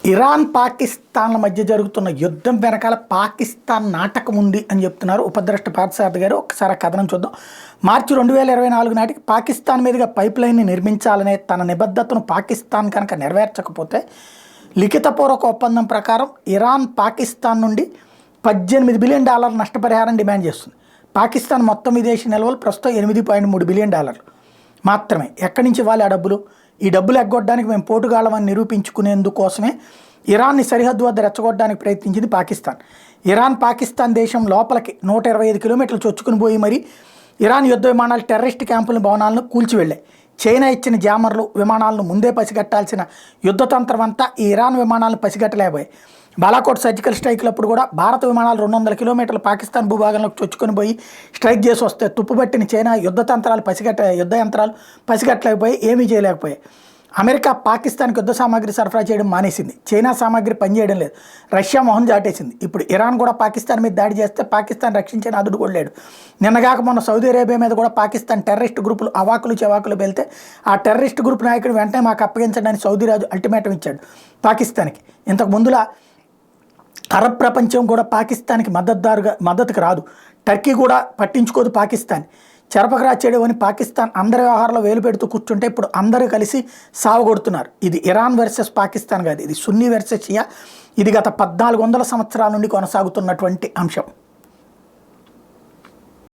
Iran పాకిస్తాన్ల మధ్య జరుగుతున్న యుద్ధం వెనకాల పాకిస్తాన్ నాటకం ఉంది అని చెప్తున్నారు ఉపద్రష్ట పార్థసారథి గారు. ఒకసారి ఆ కథనం చూద్దాం. మార్చి 2024 నాటికి పాకిస్తాన్ మీదుగా పైప్ లైన్ని నిర్మించాలనే తన నిబద్ధతను పాకిస్తాన్ కనుక నెరవేర్చకపోతే లిఖితపూర్వక ఒప్పందం ప్రకారం ఇరాన్ పాకిస్తాన్ నుండి $18 బిలియన్ నష్టపరిహారం డిమాండ్ చేస్తుంది. పాకిస్తాన్ మొత్తం విదేశీ నిల్వలు ప్రస్తుతం $8.3 బిలియన్ మాత్రమే. ఎక్కడి నుంచి ఇవ్వాలి ఆ డబ్బులు? ఈ డబ్బులు ఎగ్గొట్టడానికి మేము పోటుగాళ్ళమని నిరూపించుకునేందుకోసమే ఇరాన్ని సరిహద్దు వద్ద రెచ్చగొట్టడానికి ప్రయత్నించింది పాకిస్తాన్. ఇరాన్ పాకిస్తాన్ దేశం లోపలికి 125 కిలోమీటర్లు చొచ్చుకుని పోయి మరి ఇరాన్ యుద్ధ విమానాలు టెర్రరిస్ట్ క్యాంపుల భవనాలను కూల్చివెళ్ళాయి. చైనా ఇచ్చిన జామర్లు విమానాలను ముందే పసిగట్టాల్సిన యుద్ధతంత్రం అంతా ఈ ఇరాన్ విమానాలను పసిగట్టలేకపోయాయి. బాలాకోట్ సర్జికల్ స్ట్రైక్లప్పుడు కూడా భారత విమానాలు 200 కిలోమీటర్లు పాకిస్తాన్ భూభాగంలోకి చొచ్చుకొని పోయి స్ట్రైక్ చేసి వస్తే తుప్పుబట్టిన చైనా యుద్ధ యంత్రాలు పసిగట్టలేకపోయి ఏమీ చేయలేకపోయాయి. అమెరికా పాకిస్తాన్కి యుద్ధ సామాగ్రి సరఫరా చేయడం మానేసింది. చైనా సామాగ్రి పనిచేయడం లేదు. రష్యా మొహం చాటేసింది. ఇప్పుడు ఇరాన్ కూడా పాకిస్తాన్ మీద దాడి చేస్తే పాకిస్తాన్ రక్షించే నాదుడు కూడా లేడు. నిన్నగాక మొన్న సౌదీ అరేబియా మీద కూడా పాకిస్తాన్ టెర్రరిస్ట్ గ్రూపులు అవాకులు చెవాకులు వెళ్తే ఆ టెర్రరిస్ట్ గ్రూప్ నాయకుడు వెంటనే మాకు అప్పగించడానికి సౌదీ రాజు అల్టిమేటం ఇచ్చాడు పాకిస్తాన్కి. ఇంతకు ముందులా అరబ్ ప్రపంచం కూడా పాకిస్తాన్కి మద్దతుకు రాదు. టర్కీ కూడా పట్టించుకోదు పాకిస్తాన్. చెరపకరా చేయడం అని పాకిస్తాన్ అందరి వ్యవహారంలో వేలు పెడుతూ కూర్చుంటే ఇప్పుడు అందరూ కలిసి సావగొడుతున్నారు. ఇది ఇరాన్ వర్సెస్ పాకిస్తాన్ కాదు, ఇది సున్నీ వర్సెస్ షియా. ఇది గత 1400 సంవత్సరాల నుండి కొనసాగుతున్నటువంటి అంశం.